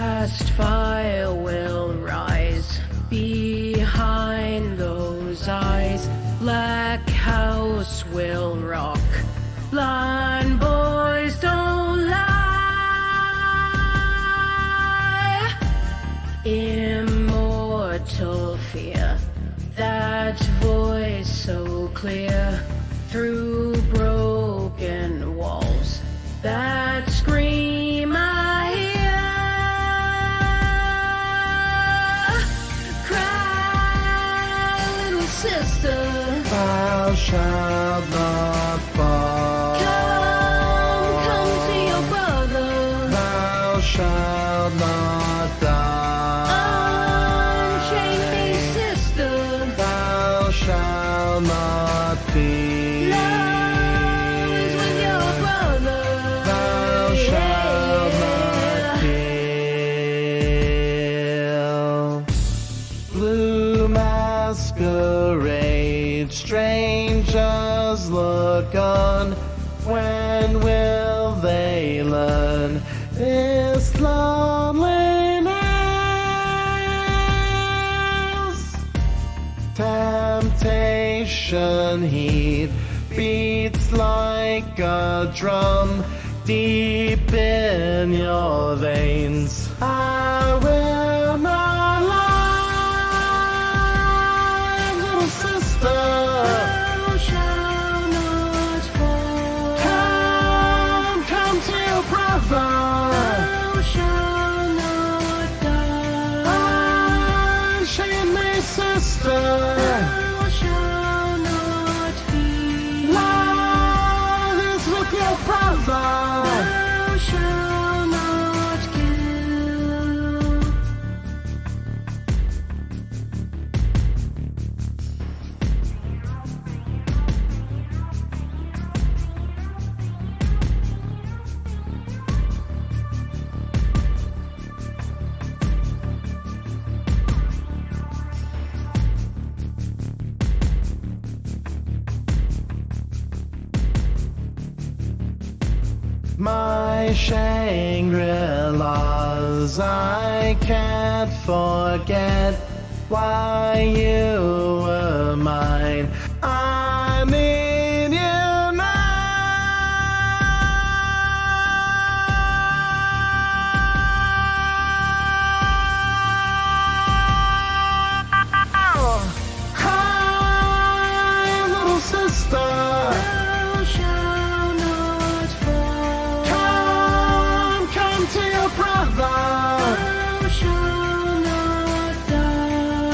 Vast fire will rise behind those eyes. Black house will rock. Blind boys don't lie. Immortal fear, that voice so clear through broken walls. That scream I hear. Cry, little sister. Thou shalt not fall. Come to your brother. Thou shalt not die. Unchain me, sister. Thou shalt not fear. Love is with your brother. Thou shalt not kill. Blue masquerade, strangers look on. When will they learn this loneliness? Temptation heat beats like a drum deep in your veins. I will not lie, little sister. Thou shalt not fall. Come to your brother. Thou shalt not die. Unchain me, sister. Thou shalt not fear. Love is with your brother. Thou shalt not kill. My Shangri-Las, I can't forget why you were mine. I need you now. Hi, little sister. Thou shalt not fall. Come to your brother. Thou shalt not die.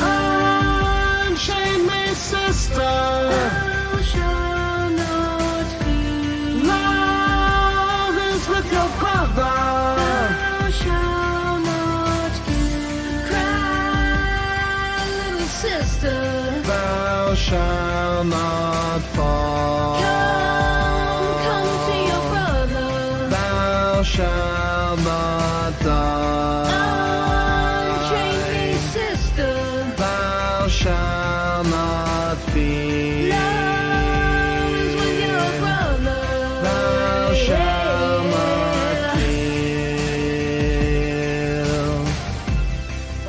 Unchain me, sister. Thou shalt not fear. Love is with your brother. Thou shalt not kill. Cry, little sister. Thou shalt not fall. Come to your brother. Thou shalt not die. Unchain me, sister. Thou shalt not fear. Love is with your brother. Thou shalt not kill.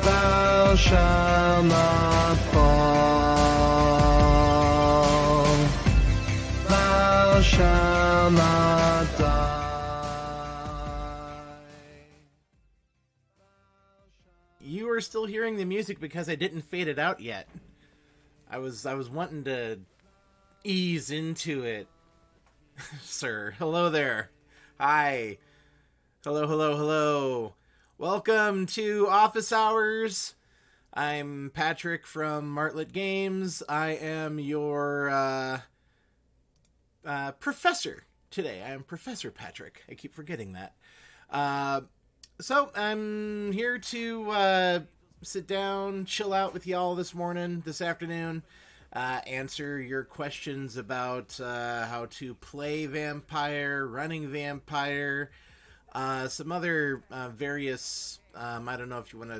Thou shalt not fall. Thou shalt not die. You are still hearing the music because I didn't fade it out yet. I was wanting to ease into it. Sir, hello there. Hi. Hello. Welcome to Office Hours. I'm Patrick from Martlet Games. I am your professor today. I am Professor Patrick. I keep forgetting that. So I'm here to sit down, chill out with y'all this afternoon, answer your questions about how to play Vampire, running Vampire, some other various, I don't know if you want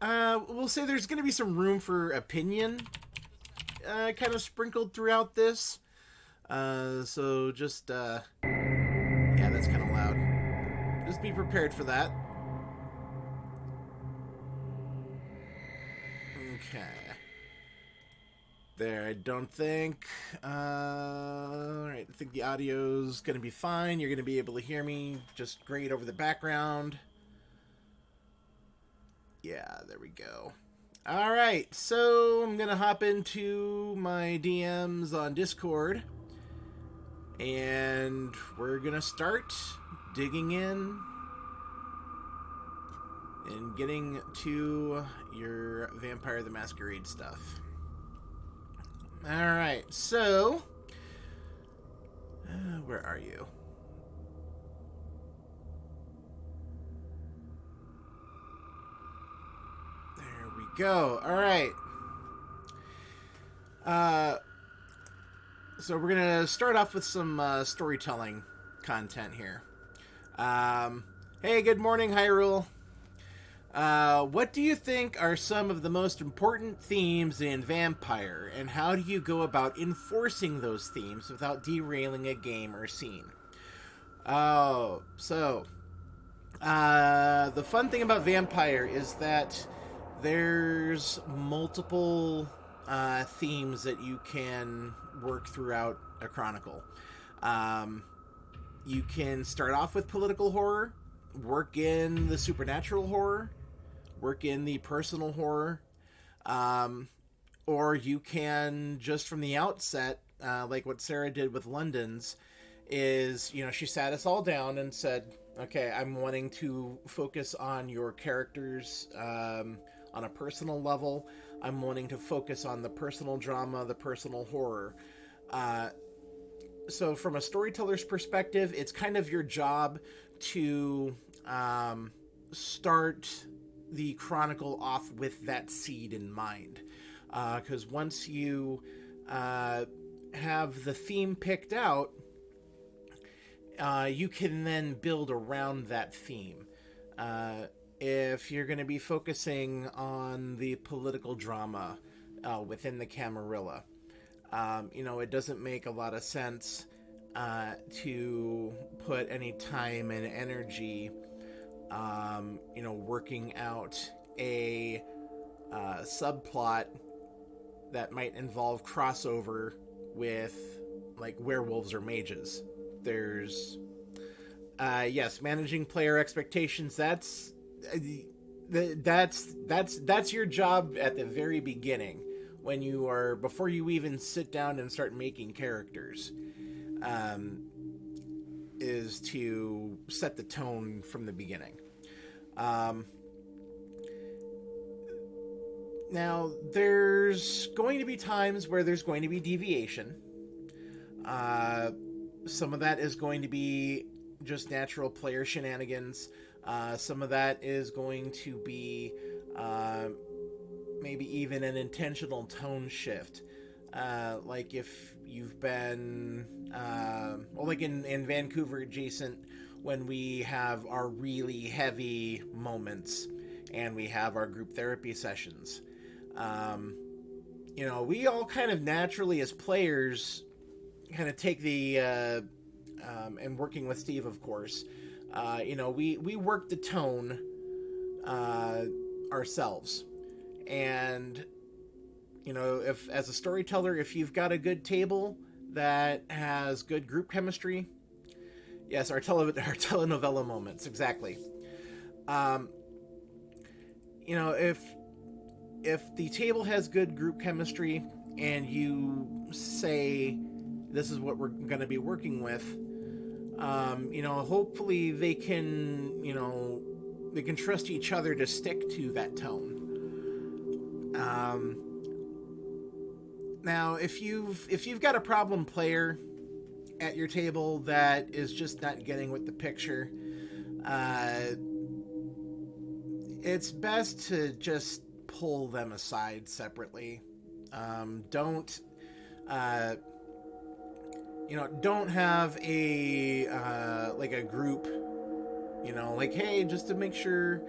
to, we'll say there's going to be some room for opinion kind of sprinkled throughout this. So just, yeah, that's kind of loud. Just be prepared for that. Okay. There, I don't think. Alright, I think the audio's gonna be fine. You're gonna be able to hear me just great over the background. Yeah, there we go. Alright, so I'm gonna hop into my DMs on Discord. And we're gonna start digging in and getting to your Vampire the Masquerade stuff. Alright, so where are you? There we go. Alright. So we're gonna start off with some storytelling content here. Hey, good morning, Hyrule. What do you think are some of the most important themes in Vampire, and how do you go about enforcing those themes without derailing a game or scene? Oh, so the fun thing about Vampire is that there's multiple themes that you can work throughout a chronicle. You can start off with political horror, work in the supernatural horror, work in the personal horror, or you can just from the outset, like what Sarah did with London's, is, you know, she sat us all down and said, okay, I'm wanting to focus on your characters on a personal level. I'm wanting to focus on the personal drama, the personal horror. So from a storyteller's perspective, it's kind of your job to start the chronicle off with that seed in mind. Because once you have the theme picked out, you can then build around that theme. If you're going to be focusing on the political drama within the Camarilla, you know, it doesn't make a lot of sense to put any time and energy, you know, working out a subplot that might involve crossover with, like, werewolves or mages. There's, yes, managing player expectations. That's your job at the very beginning, when you are, before you even sit down and start making characters, is to set the tone from the beginning. Now, there's going to be times where there's going to be deviation. Some of that is going to be just natural player shenanigans. Some of that is going to be maybe even an intentional tone shift. Like if you've been, well, like in Vancouver Adjacent, when we have our really heavy moments and we have our group therapy sessions, you know, we all kind of naturally as players kind of take the, and working with Steve, of course, you know, we work the tone ourselves. And, you know, if as a storyteller, if you've got a good table that has good group chemistry, yes, our telenovela moments, exactly. You know, if the table has good group chemistry and you say, this is what we're going to be working with, you know, hopefully they can, you know, they can trust each other to stick to that tone. Now, if you've got a problem player at your table that is just not getting with the picture, it's best to just pull them aside separately. Don't you know, don't have a like a group, you know, like, hey, just to make sure,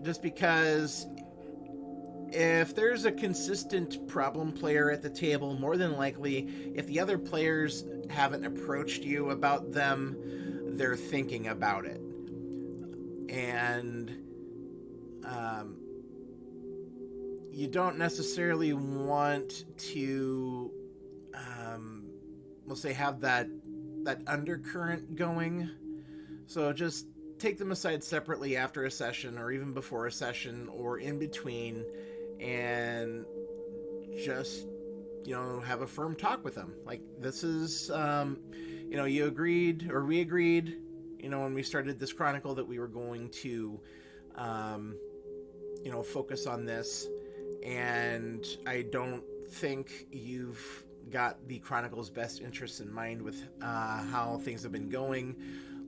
just because if there's a consistent problem player at the table, more than likely, if the other players haven't approached you about them, they're thinking about it. And you don't necessarily want to, we'll say, have that undercurrent going. So just take them aside separately after a session, or even before a session, or in between, and just, have a firm talk with them. Like, this is, you agreed, or we agreed, when we started this chronicle, that we were going to, focus on this, and I don't think you've got the Chronicle's best interests in mind with how things have been going.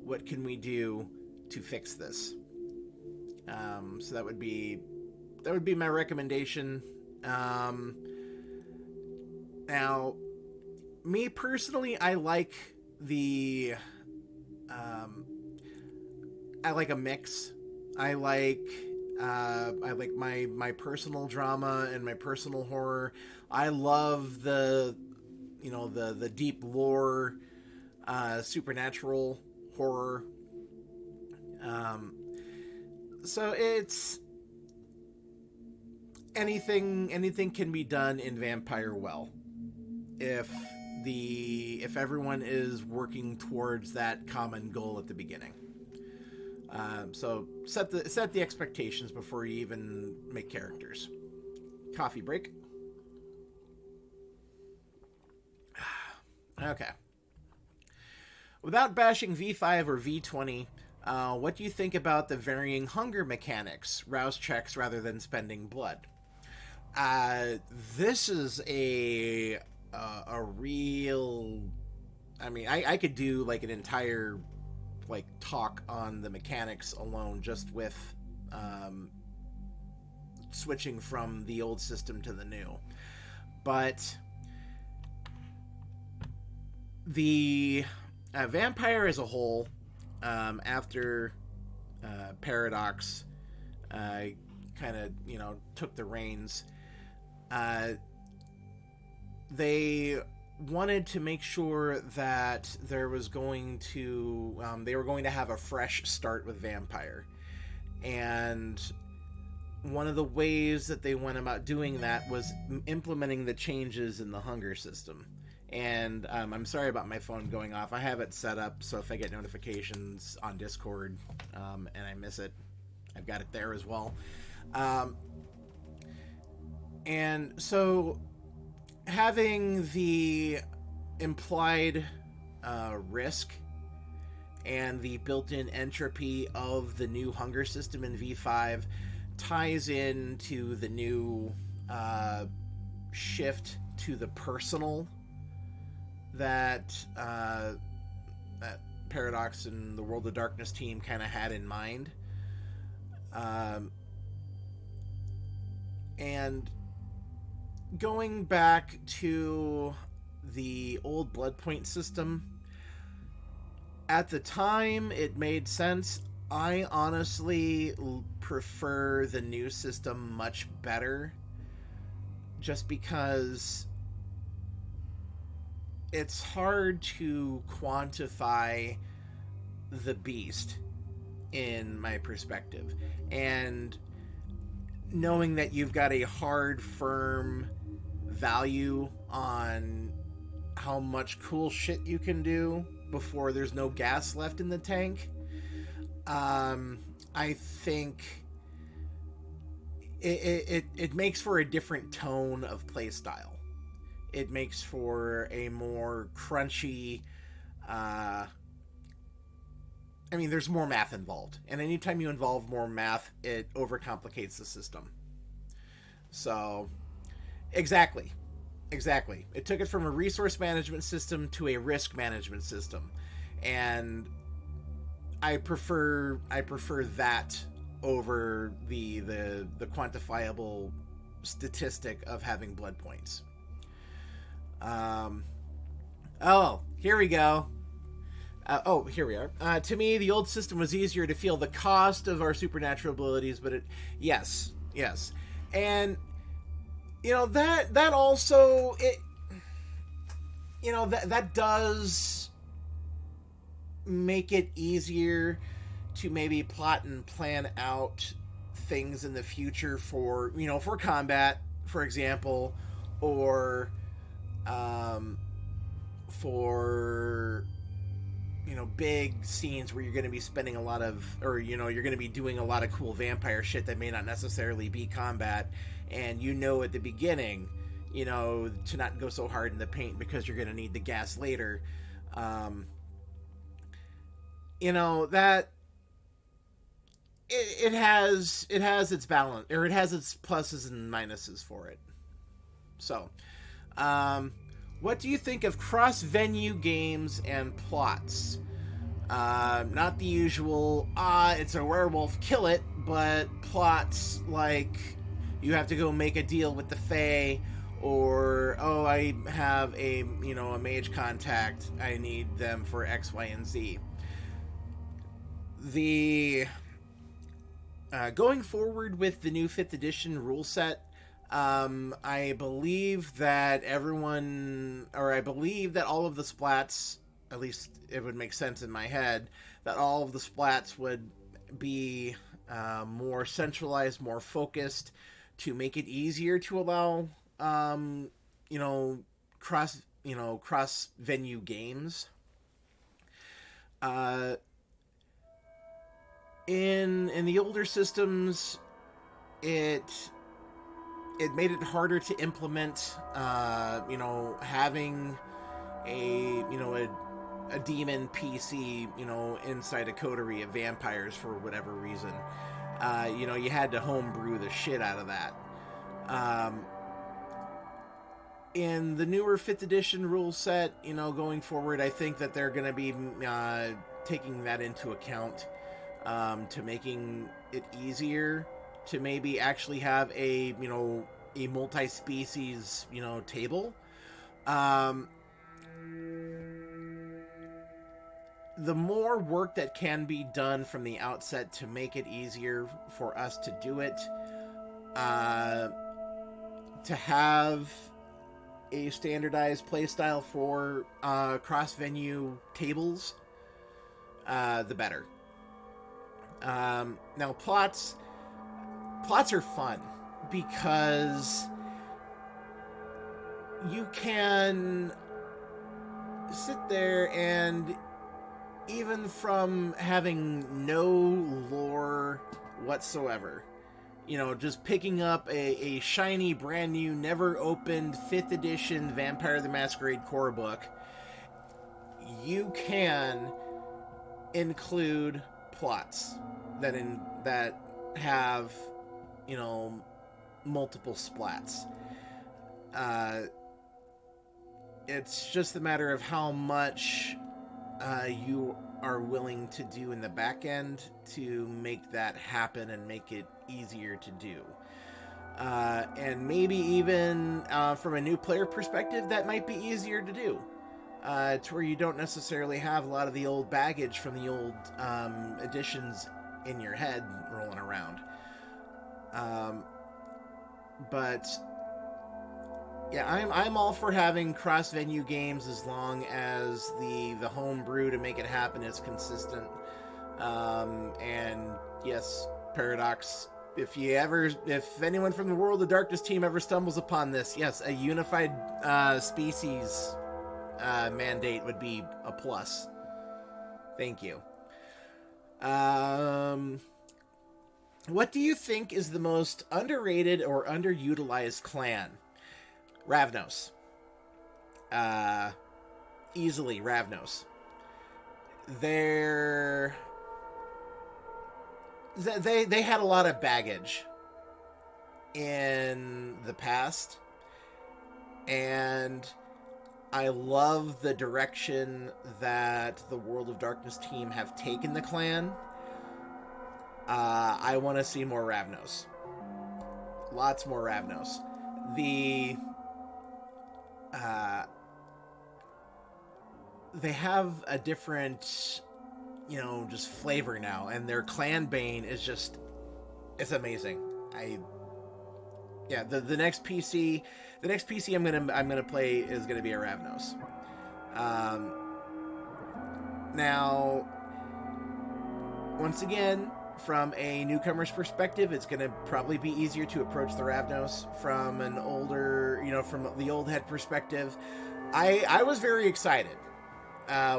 What can we do to fix this? So that would be my recommendation. Now, me personally, I like a mix. I like my personal drama and my personal horror. I love the deep lore, supernatural horror. So it's anything can be done in Vampire well, if everyone is working towards that common goal at the beginning. So set the expectations before you even make characters. Coffee break. Okay. Without bashing V5 or V20, what do you think about the varying hunger mechanics, rouse checks rather than spending blood? This is a real... I mean, I could do like an entire talk on the mechanics alone, just with switching from the old system to the new. But the Vampire as a whole, after Paradox kind of took the reins, they wanted to make sure that they were going to have a fresh start with Vampire. And one of the ways that they went about doing that was implementing the changes in the hunger system. And I'm sorry about my phone going off. I have it set up so if I get notifications on Discord and I miss it, I've got it there as well. And so having the implied risk and the built-in entropy of the new hunger system in V5 ties into the new shift to the personal that Paradox and the World of Darkness team kind of had in mind. And going back to the old blood point system, at the time it made sense. I honestly prefer the new system much better, just because it's hard to quantify the beast in my perspective. And knowing that you've got a hard, firm value on how much cool shit you can do before there's no gas left in the tank, I think it makes for a different tone of playstyle. It makes for a more crunchy... there's more math involved. And anytime you involve more math, it overcomplicates the system. So, exactly. It took it from a resource management system to a risk management system. And I prefer that over the quantifiable statistic of having blood points. Here we go. Here we are. To me, the old system was easier to feel the cost of our supernatural abilities, but yes. And, that also, that does make it easier to maybe plot and plan out things in the future for, for combat, for example, or for big scenes where you're going to be spending a lot of, or you're going to be doing a lot of cool vampire shit that may not necessarily be combat, and at the beginning, to not go so hard in the paint because you're going to need the gas later. That it has its balance, or it has its pluses and minuses for it. So, what do you think of cross-venue games and plots? Not the usual, it's a werewolf, kill it, but plots like you have to go make a deal with the Fae, or, I have a mage contact, I need them for X, Y, and Z. The going forward with the new 5th edition rule set, I believe that all of the splats, at least it would make sense in my head, that all of the splats would be more centralized, more focused, to make it easier to allow, cross venue games. In the older systems, it made it harder to implement, having a demon PC, inside a coterie of vampires for whatever reason. You had to homebrew the shit out of that. In the newer 5th edition rule set, going forward, I think that they're going to be taking that into account, to making it easier to maybe actually have a multi-species, table. The more work that can be done from the outset to make it easier for us to do it, to have a standardized playstyle for cross-venue tables, the better. Now, plots are fun because you can sit there and, even from having no lore whatsoever, just picking up a shiny, brand new, never opened 5th edition Vampire the Masquerade core book, you can include plots that have multiple splats. It's just a matter of how much you are willing to do in the back end to make that happen and make it easier to do. And maybe even from a new player perspective, that might be easier to do. To where you don't necessarily have a lot of the old baggage from the old editions in your head rolling around. But yeah, I'm all for having cross-venue games as long as the homebrew to make it happen is consistent. And yes, Paradox, if anyone from the World of Darkness team ever stumbles upon this, yes, a unified species mandate would be a plus. Thank you. What do you think is the most underrated or underutilized clan? Ravnos. Easily Ravnos. They had a lot of baggage in the past, and I love the direction that the World of Darkness team have taken the clan. I want to see more Ravnos. Lots more Ravnos. They have a different, just flavor now, and their clan bane is just, it's amazing. The next PC I'm gonna play is gonna be a Ravnos. Now, once again, from a newcomer's perspective, it's going to probably be easier to approach the Ravnos from an older, from the old head perspective. I was very excited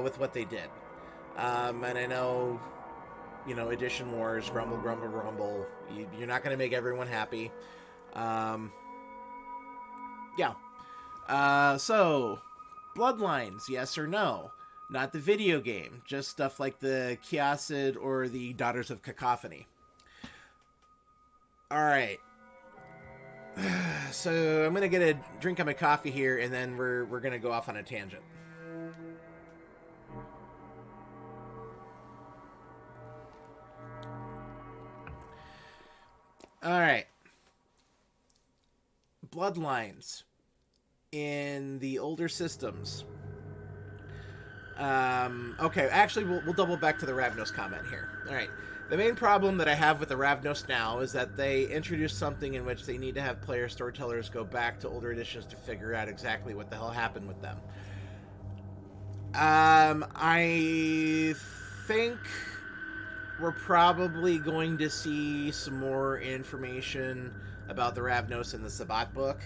with what they did. And I know, Edition Wars, grumble, grumble, grumble. You're not going to make everyone happy. Yeah. So, Bloodlines, yes or no? Not the video game, just stuff like the Kiasid or the Daughters of Cacophony. Alright. So, I'm going to get a drink of my coffee here, and then we're going to go off on a tangent. Alright. Bloodlines in the older systems. Okay, actually, we'll double back to the Ravnos comment here. Alright. The main problem that I have with the Ravnos now is that they introduced something in which they need to have player storytellers go back to older editions to figure out exactly what the hell happened with them. I think we're probably going to see some more information about the Ravnos in the Sabbat book.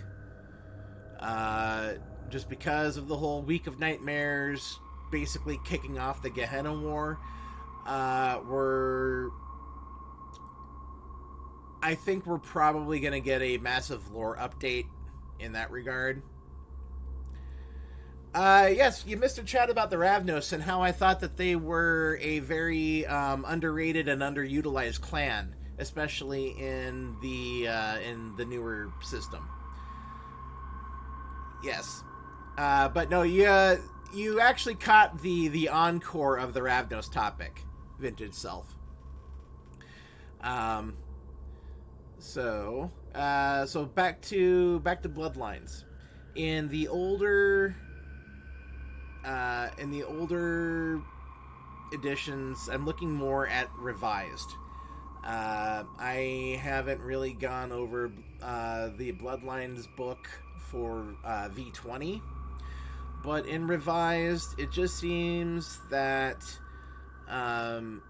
Just because of the whole Week of Nightmares basically kicking off the Gehenna War. I think we're probably going to get a massive lore update in that regard. Yes, you missed a chat about the Ravnos and how I thought that they were a very underrated and underutilized clan, especially in the newer system. Yes. But no, you actually caught the encore of the Ravnos topic, Vintage Self. So back to Bloodlines. In the older editions, I'm looking more at revised. I haven't really gone over the Bloodlines book for V20, but in revised, it just seems that the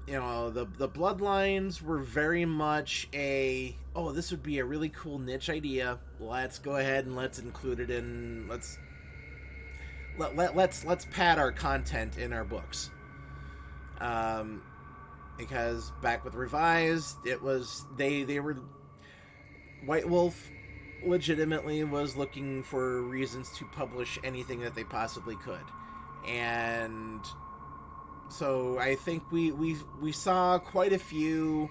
Bloodlines were very much this would be a really cool niche idea. Let's go ahead and let's include it in. Let's pad our content in our books. Because back with revised, it was they were White Wolf legitimately was looking for reasons to publish anything that they possibly could, and so I think we saw quite a few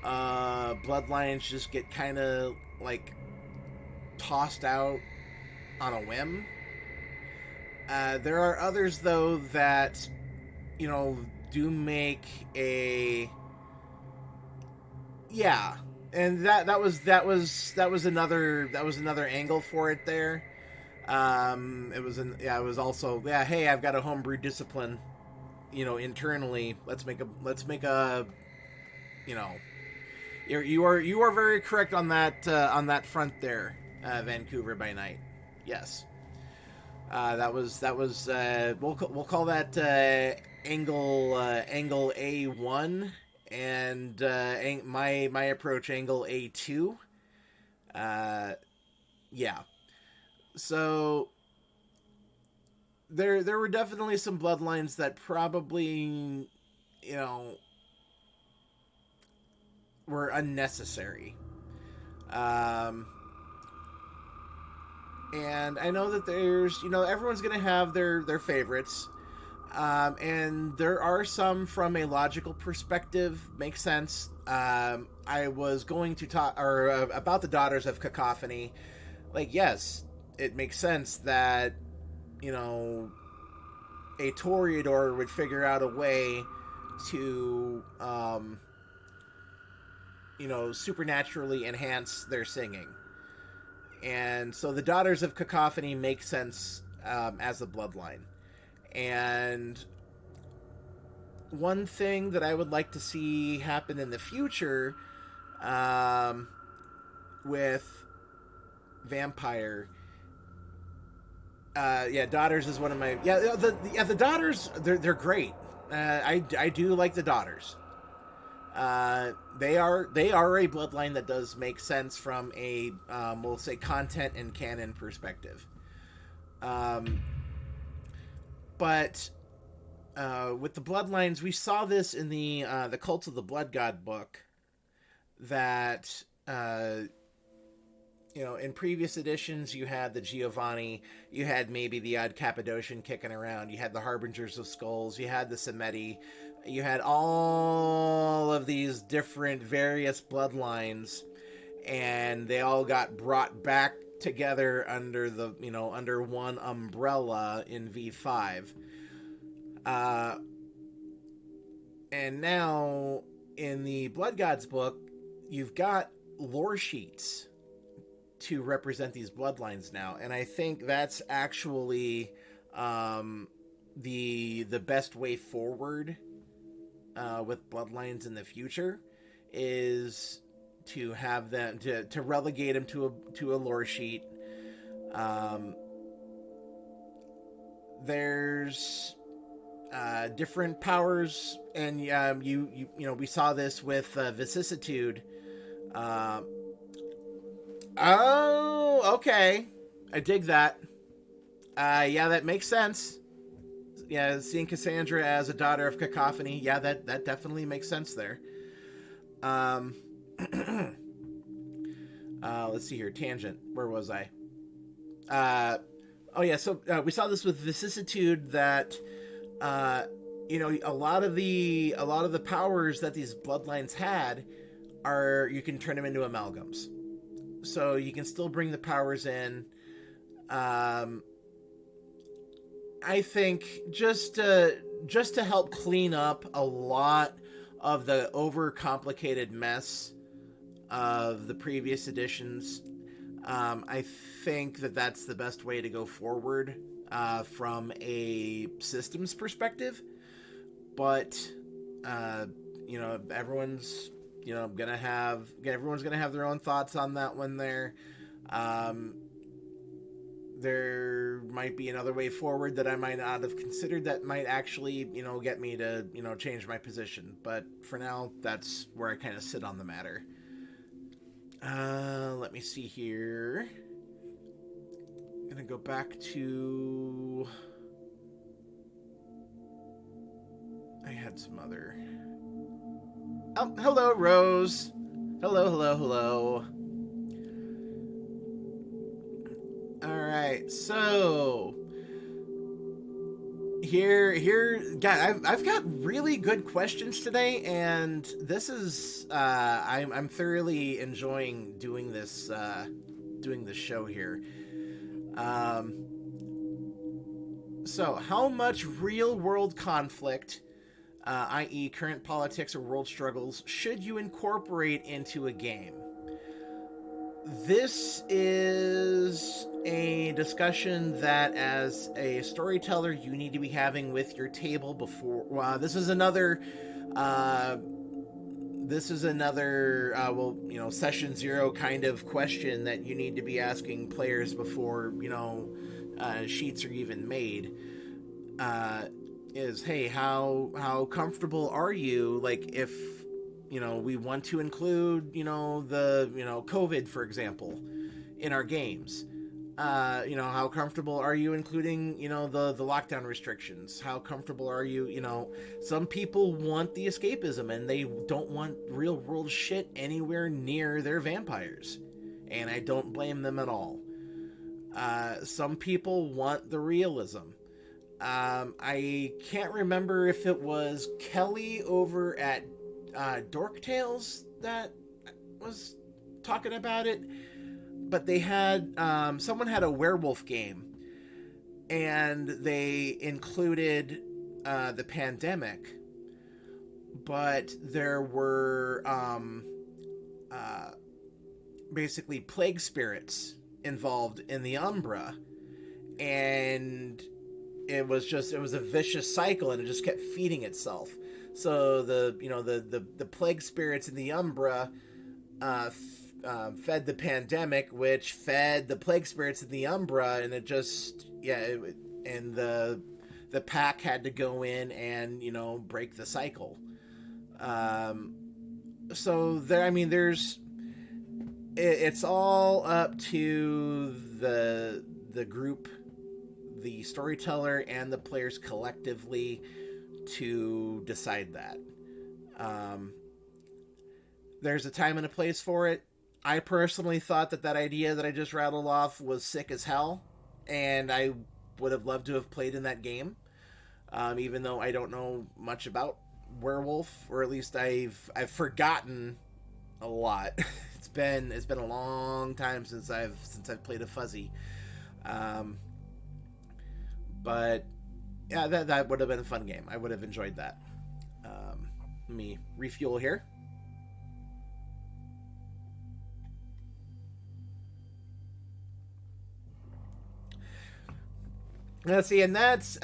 Bloodlines just get kind of like tossed out on a whim. There are others though that do make and that was another angle for it there. It was also hey, I've got a homebrew discipline, internally. Let's make a you are very correct on that front there, Vancouver by Night. Yes. That was we'll call that angle A1, and my approach angle A2. So there were definitely some Bloodlines that probably were unnecessary. And I know that there's, everyone's going to have their favorites. And there are some from a logical perspective, makes sense. I was going to talk about the Daughters of Cacophony. Like, yes, it makes sense that, a Toreador would figure out a way to, supernaturally enhance their singing. And so the Daughters of Cacophony make sense as a bloodline. And one thing that I would like to see happen in the future with Vampire, Daughters is one of my the Daughters. They're great. I do like the Daughters. They are a bloodline that does make sense from a we'll say content and canon perspective. But with the bloodlines, we saw this in the Cult of the Blood God book. That in previous editions, you had the Giovanni, you had maybe the odd Cappadocian kicking around, you had the Harbingers of Skulls, you had the Semeti, you had all of these different various bloodlines, and they all got brought back together under the under one umbrella in V5. And now in the Blood Gods book, you've got lore sheets to represent these bloodlines now, and I think that's actually the best way forward with bloodlines in the future is to have them to relegate them to a lore sheet. There's different powers, and we saw this with vicissitude. Oh, okay. I dig that. Yeah, that makes sense. Yeah, seeing Cassandra as a daughter of Cacophony, yeah, that definitely makes sense there. Let's see here. Tangent. Where was I? Oh yeah, so we saw this with vicissitude that a lot of the powers that these bloodlines had are, you can turn them into amalgams. So you can still bring the powers in. I think just to help clean up a lot of the overcomplicated mess of the previous editions, I think that that's the best way to go forward from a systems perspective. But everyone's gonna have their own thoughts on that one there. There might be another way forward that I might not have considered that might actually, get me to, change my position. But for now, that's where I kind of sit on the matter. Let me see here. I'm gonna go back to... I had some other... Oh, hello, Rose. Hello. Alright, so... Here, God, I've got really good questions today, and this is... I'm thoroughly enjoying doing this show here. So, how much real-world conflict... i.e. current politics or world struggles, should you incorporate into a game? This is a discussion that, as a storyteller, you need to be having with your table before... this is another session zero kind of question that you need to be asking players before, sheets are even made. Is, hey, how comfortable are you, like, if we want to include the COVID, for example, in our games? How comfortable are you including the lockdown restrictions? How comfortable are you? Some people want the escapism and they don't want real world shit anywhere near their vampires, and I don't blame them at all. Some people want the realism. I can't remember if it was Kelly over at Dork Tales that was talking about it, but they had someone had a werewolf game, and they included the pandemic, but there were basically plague spirits involved in the Umbra, and it was a vicious cycle, and it just kept feeding itself. So the plague spirits in the Umbra fed the pandemic, which fed the plague spirits in the Umbra, and and the pack had to go in and break the cycle. so there, I mean, it's all up to the group, the storyteller, and the players collectively to decide that. Um, there's a time and a place for it. I personally thought that idea that I just rattled off was sick as hell, and I would have loved to have played in that game, even though I don't know much about Werewolf, or at least I've forgotten a lot. It's been a long time since I've played a Fuzzy, but yeah, that would have been a fun game. I would have enjoyed that. Let me refuel here. Let's see, and that's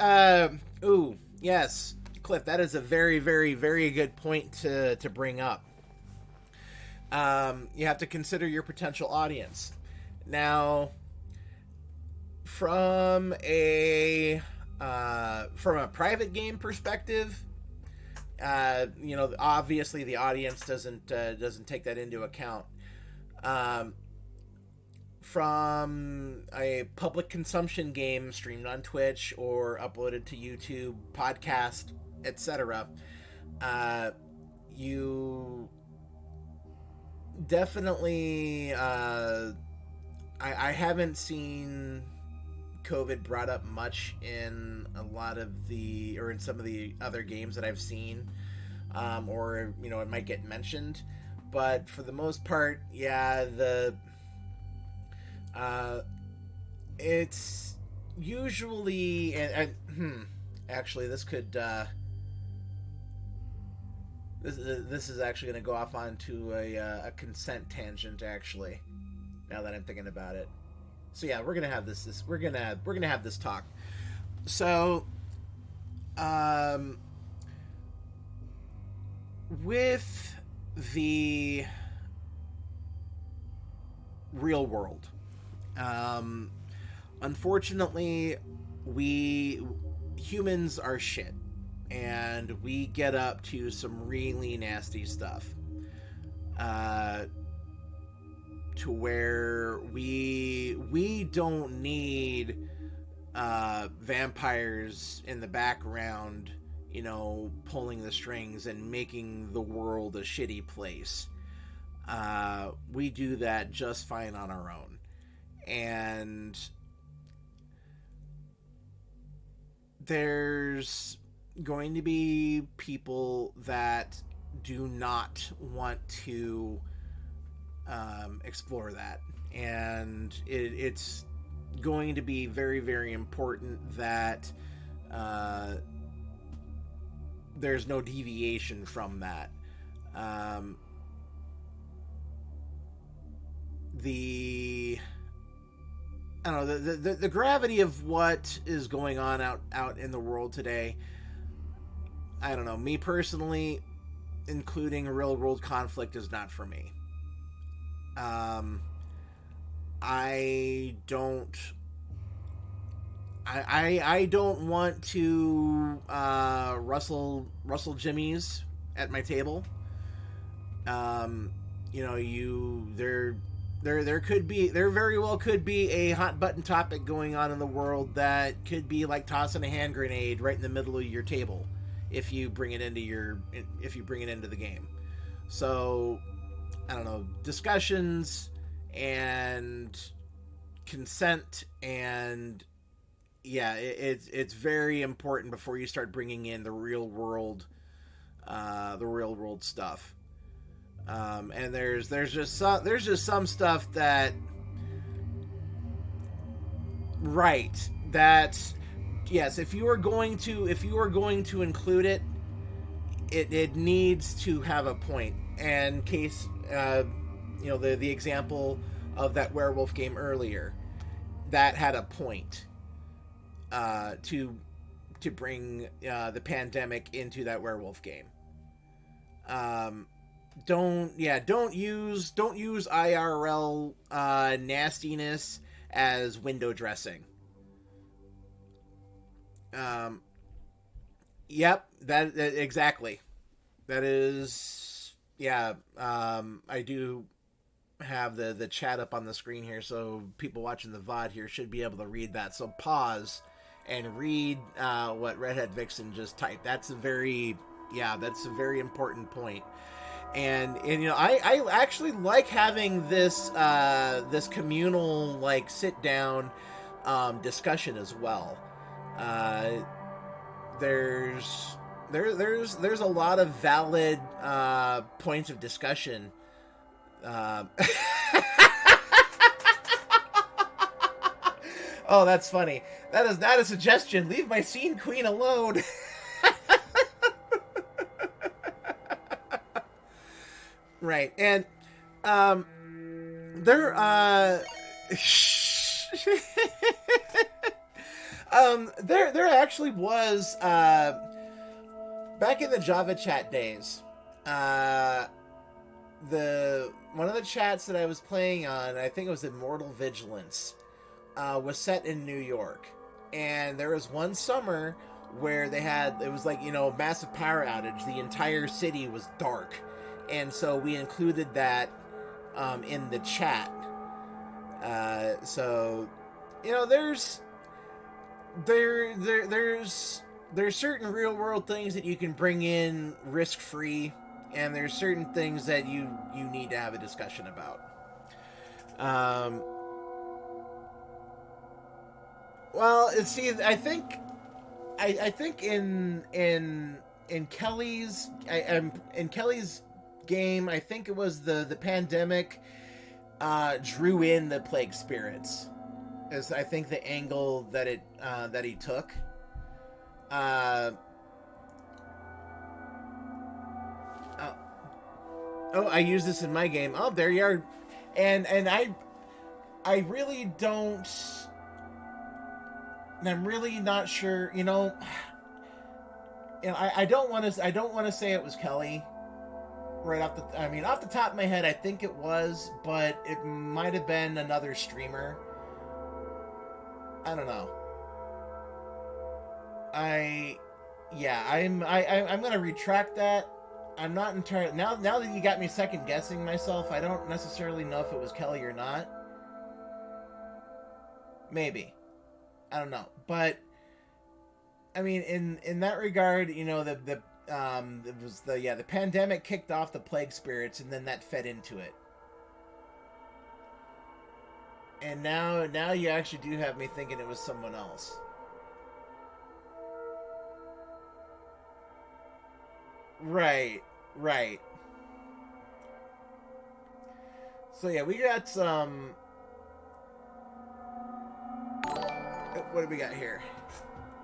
ooh, yes, Cliff, that is a very, very, very good point to bring up. You have to consider your potential audience. Now, from a private game perspective, obviously the audience doesn't take that into account. From a public consumption game streamed on Twitch or uploaded to YouTube, podcast, etc., you definitely I haven't seen COVID brought up much in a lot of in some of the other games that I've seen, or it might get mentioned, but for the most part, yeah, it's usually actually this could this is actually going to go off onto a consent tangent, actually, now that I'm thinking about it. So yeah, we're gonna have we're gonna have this talk. So, with the real world, unfortunately, we humans are shit, and we get up to some really nasty stuff. To where we don't need vampires in the background, pulling the strings and making the world a shitty place. We do that just fine on our own. And there's going to be people that do not want to explore that, and it's going to be very, very important that there's no deviation from that. The gravity of what is going on out in the world today, I don't know, me personally, including real world conflict, is not for me. I don't want to rustle jimmies at my table. There very well could be a hot button topic going on in the world that could be like tossing a hand grenade right in the middle of your table if you bring it into the game. So, I don't know, discussions and consent, and yeah, it's very important before you start bringing in the real world stuff. And there's just some stuff that, right, that, yes, if you are going to include it, it needs to have a point. And case, the example of that werewolf game earlier, that had a point to bring the pandemic into that werewolf game. Don't use IRL nastiness as window dressing. Yep, that exactly. That is yeah, I do have the chat up on the screen here, so people watching the VOD here should be able to read that. So pause and read what Redhead Vixen just typed. That's a very important point. And you know, I actually like having this this communal like sit down discussion as well. There's a lot of valid points of discussion. Oh, that's funny. That is not a suggestion. Leave my scene queen alone. Right, and there there actually was back in the Java chat days, the one of the chats that I was playing on, I think it was Immortal Vigilance, was set in New York, and there was one summer where it was like, you know, massive power outage. The entire city was dark, and so we included that in the chat. So, you know, there's certain real world things that you can bring in risk free, and there's certain things that you need to have a discussion about. Well, see, I think in Kelly's game, I think it was the pandemic drew in the plague spirits, is I think the angle that he took. Oh, I use this in my game. Oh, there you are. And I really don't. I'm really not sure. You know, I don't want to say it was Kelly. Right off the top of my head, I think it was, but it might have been another streamer. I don't know. I'm gonna retract that. I'm not entirely now that you got me second guessing myself. I don't necessarily know if it was Kelly or not. Maybe, I don't know, but I mean, in that regard, you know, it was the pandemic kicked off the plague spirits, and then that fed into it. And now you actually do have me thinking it was someone else. Right. So yeah, we got some. What do we got here?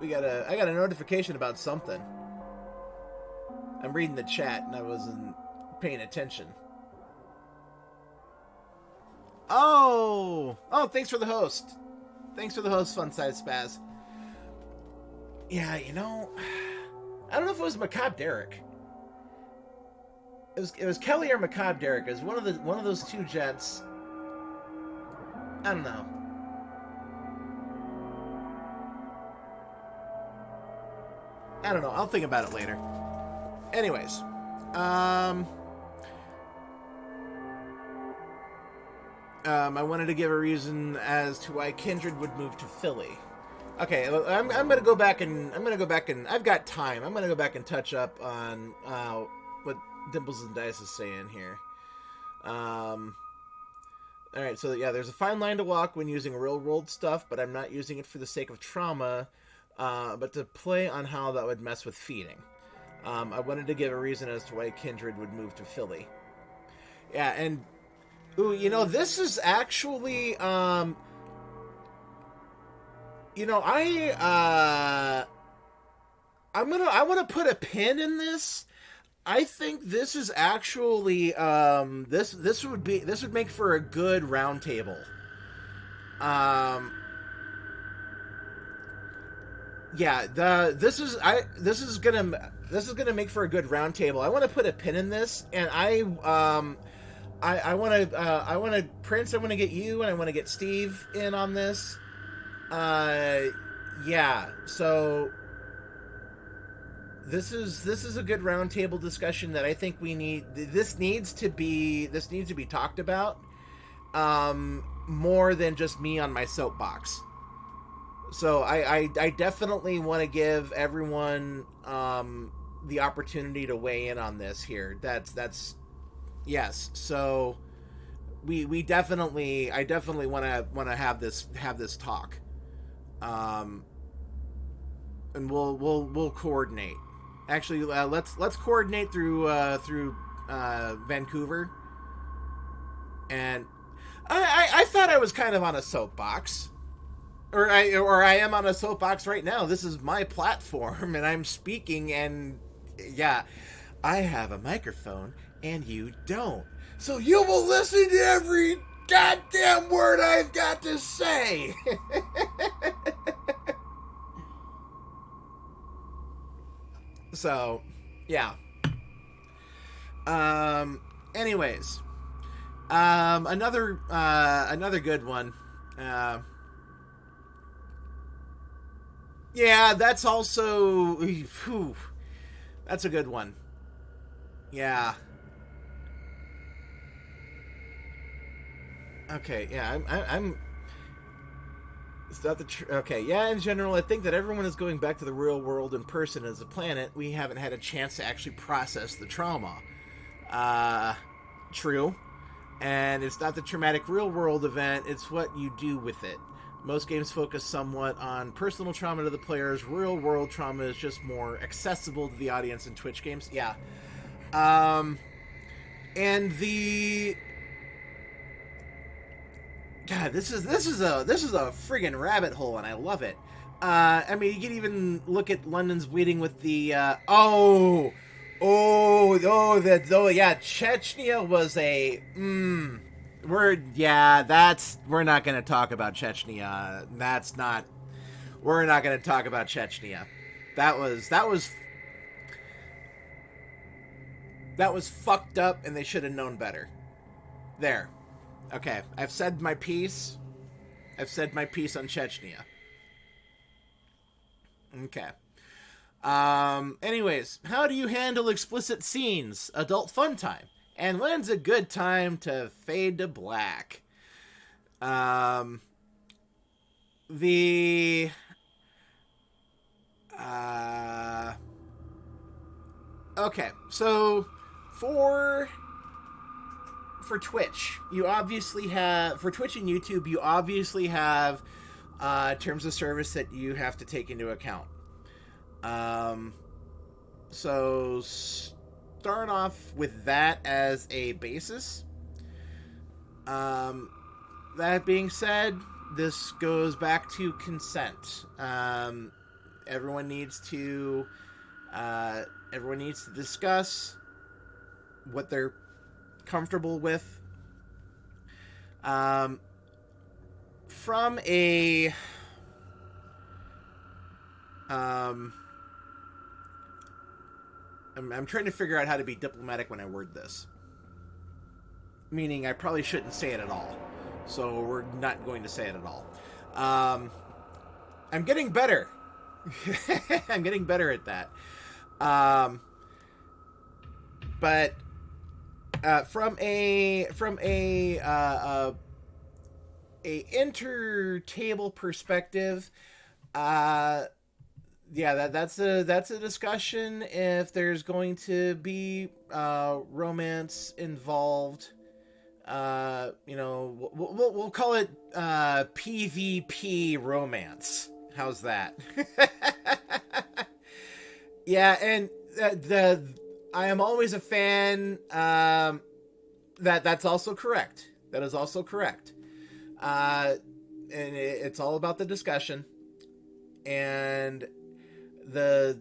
I got a notification about something. I'm reading the chat and I wasn't paying attention. Oh, thanks for the host. Thanks for the host, Fun Size Spaz. Yeah, you know, I don't know if it was Macabre Derek. It was Kelly or Macabre Derek. It was one of those two gents. I don't know. I'll think about it later. Anyways, I wanted to give a reason as to why Kindred would move to Philly. Okay, I'm gonna go back and I've got time. I'm gonna go back and touch up on what Dimples and Dice is saying here. All right, so yeah, there's a fine line to walk when using real world stuff, but I'm not using it for the sake of trauma, but to play on how that would mess with feeding. I wanted to give a reason as to why Kindred would move to Philly. Yeah, and ooh, you know, this is actually, you know, I want to put a pin in this. I think this is actually, this would make for a good round table. Yeah, this is gonna make for a good round table. I want to put a pin in this, and I want to Prince. I want to get you, and I want to get Steve in on this. Yeah. So this is a good roundtable discussion that I think we need. This needs to be talked about, more than just me on my soapbox. So I definitely want to give everyone the opportunity to weigh in on this here. That's yes. So I definitely want to have this talk, and we'll coordinate. Actually, let's coordinate through Vancouver. And I thought I was kind of on a soapbox, or I am on a soapbox right now. This is my platform, and I'm speaking, and yeah, I have a microphone, and you don't. So you will listen to every goddamn word I've got to say. So, yeah. Anyways, another good one. Yeah, that's also. Whew, that's a good one. Yeah. Okay. Yeah. I'm. It's not the okay. Yeah. In general, I think that everyone is going back to the real world in person as a planet. We haven't had a chance to actually process the trauma. True. And it's not the traumatic real world event. It's what you do with it. Most games focus somewhat on personal trauma to the players. Real world trauma is just more accessible to the audience in Twitch games. Yeah. And the God, this is a friggin' rabbit hole, and I love it. I mean, you can even look at London's Bleeding with the yeah, Chechnya was a we're not going to talk about Chechnya. We're not going to talk about Chechnya. That was fucked up, and they should have known better. There. Okay, I've said my piece. I've said my piece on Chechnya. Okay. Anyways, how do you handle explicit scenes? Adult fun time. And when's a good time to fade to black? Okay, so for Twitch, you obviously have, for Twitch and YouTube, you obviously have terms of service that you have to take into account. So start off with that as a basis. That being said, this goes back to consent. Everyone needs to discuss what they're comfortable with. From a I'm trying to figure out how to be diplomatic when I word this. Meaning I probably shouldn't say it at all. So we're not going to say it at all. I'm getting better. I'm getting better at that. But from a inter-table perspective, yeah, that's a discussion if there's going to be romance involved. We'll call it PvP romance. How's that? Yeah, and I am always a fan. That's also correct. That is also correct. And it's all about the discussion. And the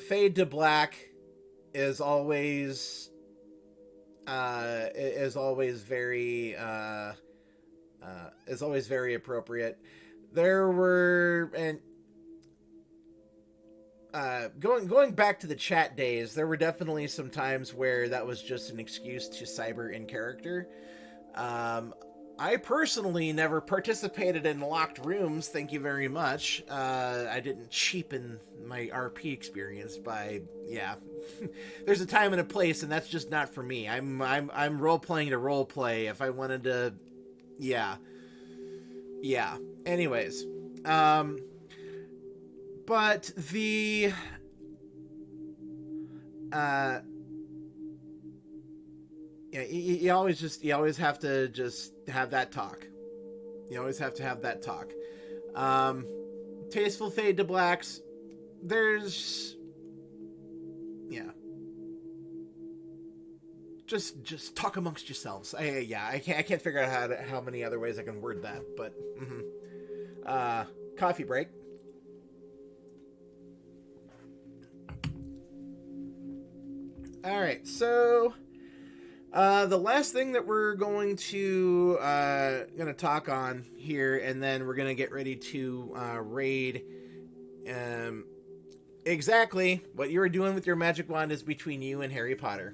fade to black is always very appropriate. There were, and going back to the chat days, there were definitely some times where that was just an excuse to cyber in character. I personally never participated in locked rooms. Thank you very much. I didn't cheapen my RP experience by, yeah. There's a time and a place, and that's just not for me. I'm role playing to role play. If I wanted to, yeah. Anyways, but the yeah, you always have to just have that talk. You always have to have that talk. Tasteful fade to blacks. There's, yeah. Just talk amongst yourselves. I can't figure out how many other ways I can word that, but coffee break. All right, so the last thing that we're going to talk on here, and then we're gonna get ready to raid. Exactly what you were doing with your magic wand is between you and Harry Potter.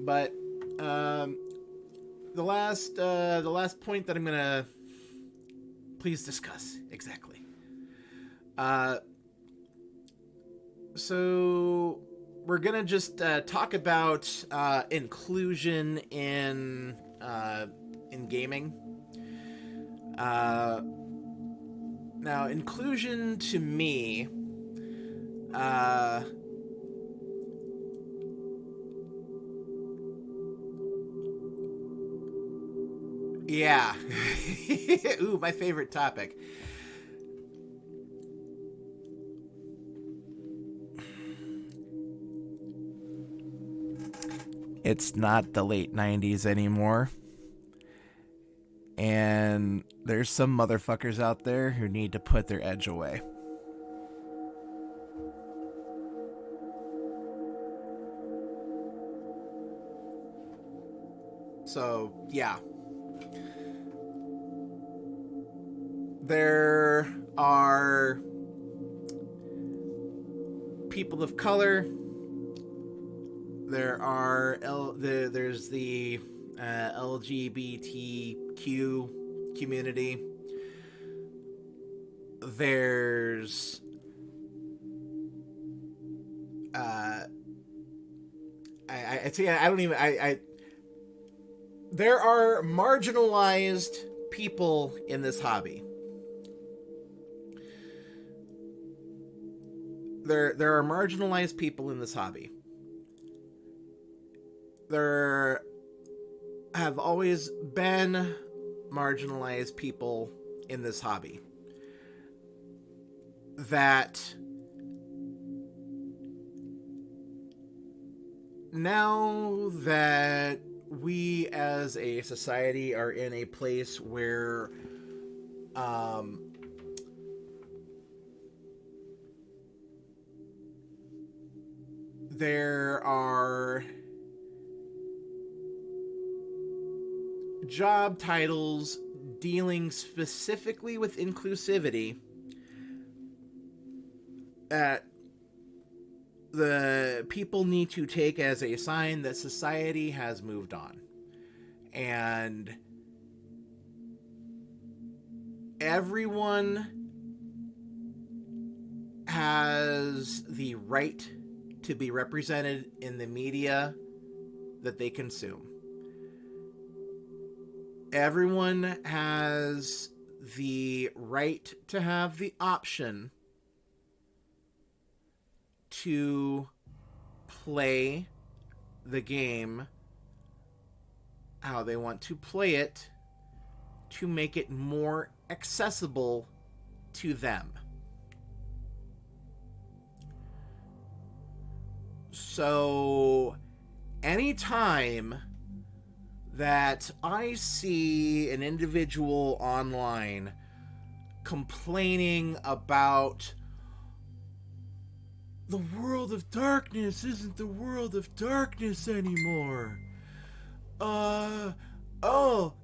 But the last point that I'm gonna please discuss exactly. So we're gonna just talk about inclusion in gaming. Now, inclusion to me, yeah. Ooh, my favorite topic. It's not the late 90s anymore. And there's some motherfuckers out there who need to put their edge away. So, yeah. There are people of color. There's the LGBTQ community. There's there are marginalized people in this hobby. There are marginalized people in this hobby. There have always been marginalized people in this hobby that now that we as a society are in a place where there are job titles dealing specifically with inclusivity that the people need to take as a sign that society has moved on. And everyone has the right to be represented in the media that they consume. Everyone has the right to have the option to play the game how they want to play it to make it more accessible to them. So anytime that I see an individual online complaining about the world of darkness isn't the world of darkness anymore. Oh,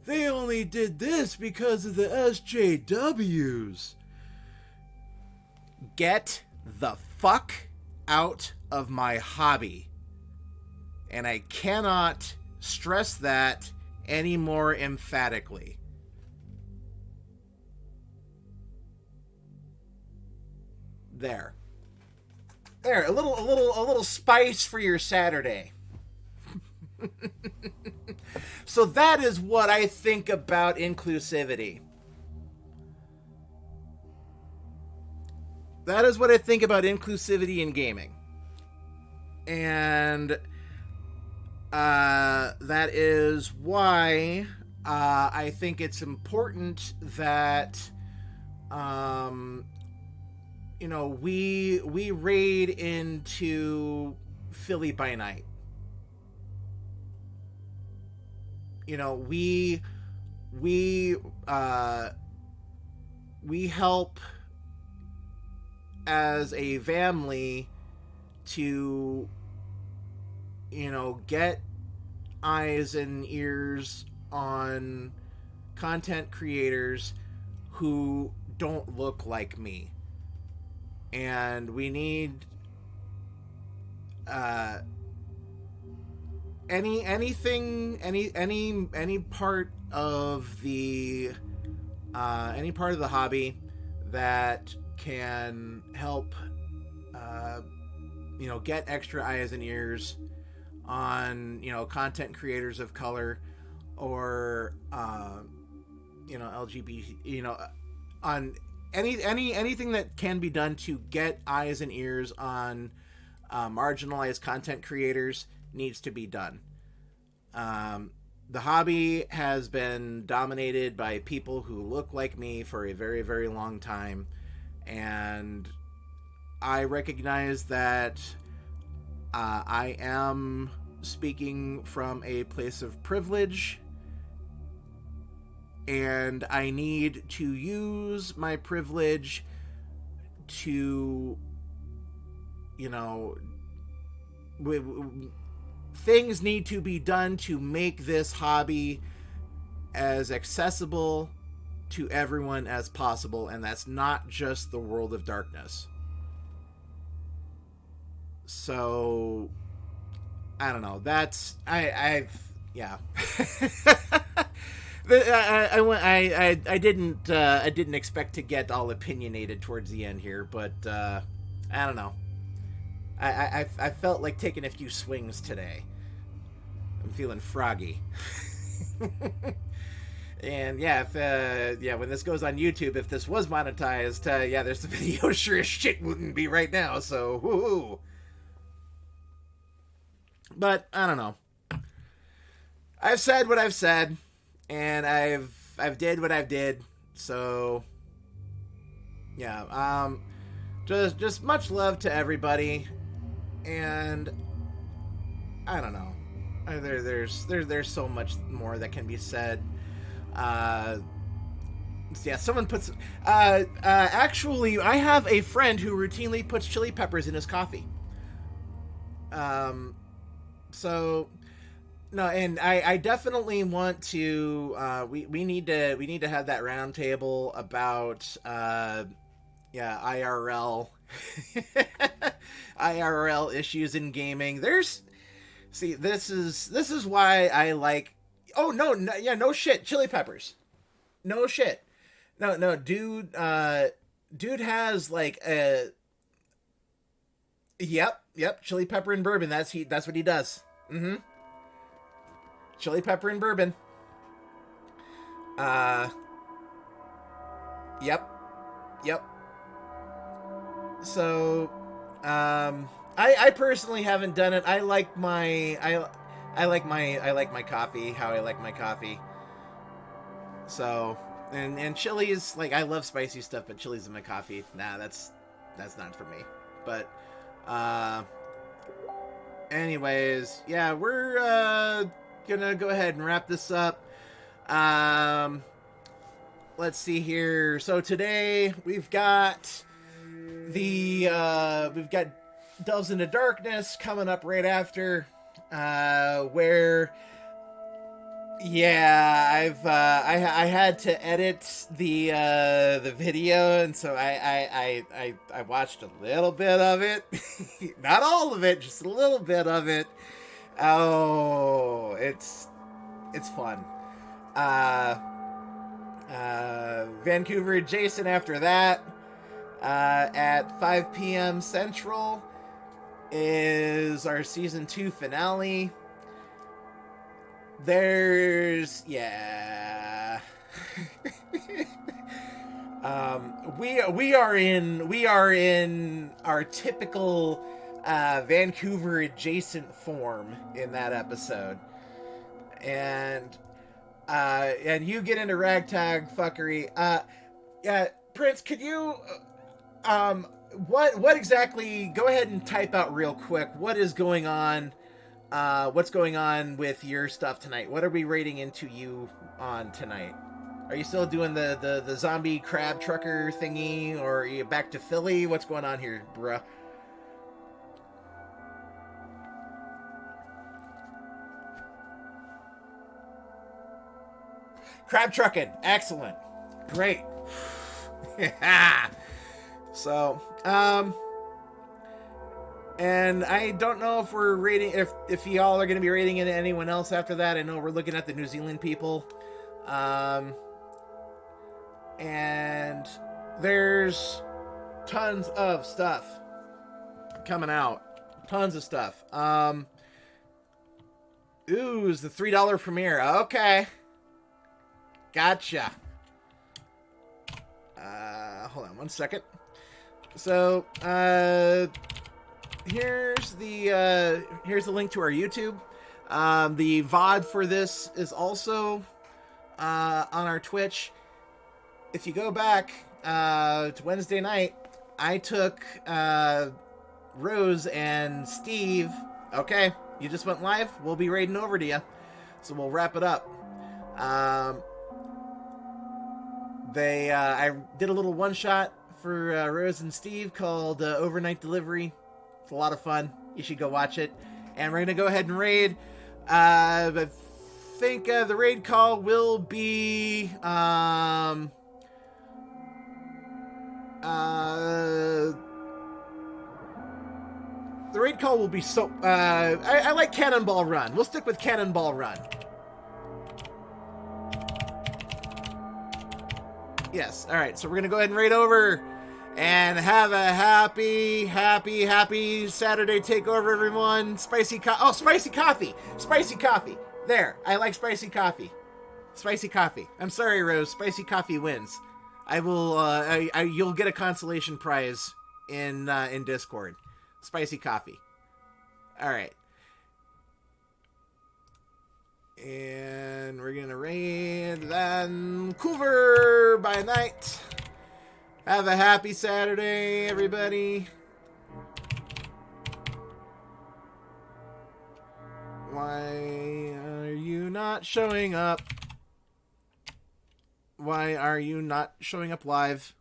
they only did this because of the SJWs. Get the fuck out of my hobby. And I cannot stress that any more emphatically. There, a little spice for your Saturday. So that is what I think about inclusivity. That is what I think about inclusivity in gaming. And that is why I think it's important that we raid into Philly by Night. We help as a family to get eyes and ears on content creators who don't look like me. And we need any part of the hobby that can help get extra eyes and ears on content creators of color, or LGBT, on anything that can be done to get eyes and ears on marginalized content creators needs to be done. The hobby has been dominated by people who look like me for a very, very long time, and I recognize that I am speaking from a place of privilege, and I need to use my privilege to, things need to be done to make this hobby as accessible to everyone as possible, and that's not just the World of Darkness. So I don't know. That's I didn't expect to get all opinionated towards the end here, but I don't know. I felt like taking a few swings today. I'm feeling froggy. And when this goes on YouTube, if this was monetized, there's the video sure as shit wouldn't be right now. So woohoo. But I don't know. I've said what I've said, and I've did what I've did. So yeah, just much love to everybody, and I don't know. There's so much more that can be said. Someone puts actually, I have a friend who routinely puts chili peppers in his coffee. So no, and I definitely want to we need to have that round table about IRL IRL issues in gaming. This is why I like, no shit, chili peppers. No shit. No, dude has like a Yep, chili pepper and bourbon. That's what he does. Mm-hmm. Chili pepper and bourbon. Yep. So, I personally haven't done it. I like my coffee how I like my coffee. So, and chili is like, I love spicy stuff, but chili's in my coffee. Nah, that's not for me. But anyways, yeah, we're gonna go ahead and wrap this up. Let's see here. So today we've got Delves into Darkness coming up right after, where I had to edit the video, and so I watched a little bit of it. Not all of it, just a little bit of it. Oh, it's fun. Vancouver adjacent after that, at 5 p.m. Central, is our season 2 finale. There's we are in our typical Vancouver adjacent form in that episode, and you get into ragtag fuckery. Yeah, Prince, could you what exactly? Go ahead and type out real quick. What is going on? What's going on with your stuff tonight? What are we rating into you on tonight? Are you still doing the zombie crab trucker thingy, or are you back to Philly? What's going on here, bruh? Crab trucking, excellent, great. So, and I don't know if we're rating, if y'all are going to be rating it anyone else after that. I know we're looking at the New Zealand people. And there's tons of stuff coming out. Tons of stuff. It's the $3 premiere. Okay. Gotcha. Hold on one second. So, here's the link to our YouTube. The VOD for this is also on our Twitch. If you go back to Wednesday night, I took Rose and Steve. Okay, you just went live. We'll be raiding over to you, so we'll wrap it up. I did a little one shot for Rose and Steve called Overnight Delivery. It's a lot of fun. You should go watch it. And we're gonna go ahead and raid. I think the raid call will be the raid call will be so I like Cannonball Run. We'll stick with Cannonball Run. Yes. All right. So we're gonna go ahead and raid over and have a happy Saturday takeover, everyone. Spicy coffee. There. I like spicy coffee. I'm sorry, Rose. Spicy coffee wins. I will. You'll get a consolation prize in Discord. Spicy coffee. All right. And we're gonna raid Vancouver by night. Have a happy Saturday, everybody. Why are you not showing up? Why are you not showing up live?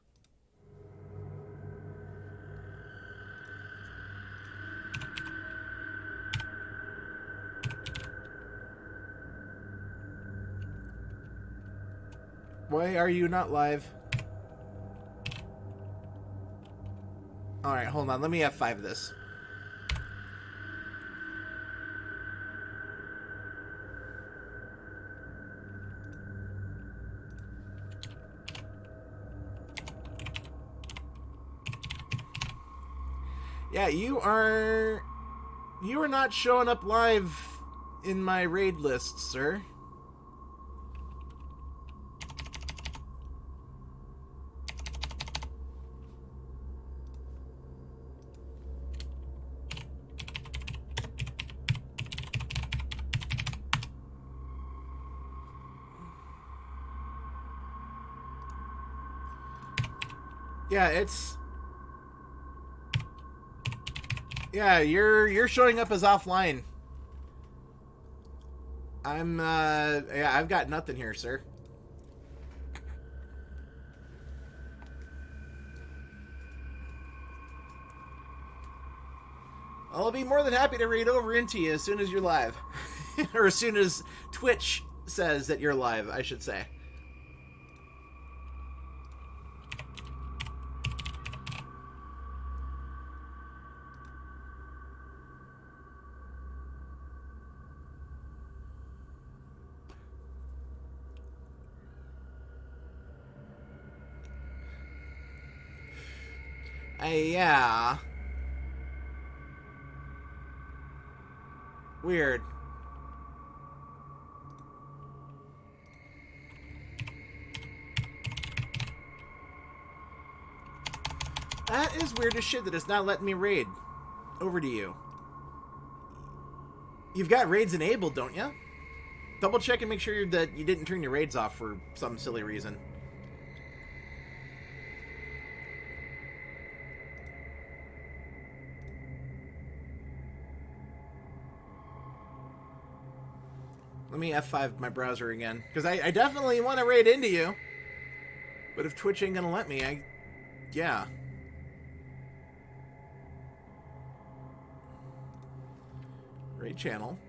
Why are you not live? Alright, hold on. Let me F5 this. Yeah, you are not showing up live in my raid list, sir. Yeah, you're showing up as offline. I've got nothing here, sir. I'll be more than happy to raid over into you as soon as you're live. Or as soon as Twitch says that you're live, I should say. Yeah. Weird. That is weird as shit that it's not letting me raid. Over to you. You've got raids enabled, don't you? Double check and make sure that you didn't turn your raids off for some silly reason. Let me F5 my browser again. Because I definitely want to raid into you. But if Twitch ain't gonna let me, yeah. Raid channel.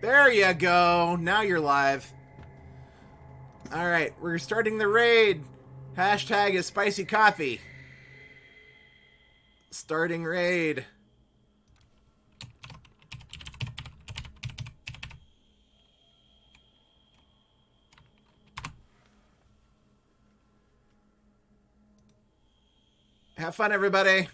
There you go. Now you're live. Alright, we're starting the raid. Hashtag is spicy coffee. Starting raid. Have fun, everybody.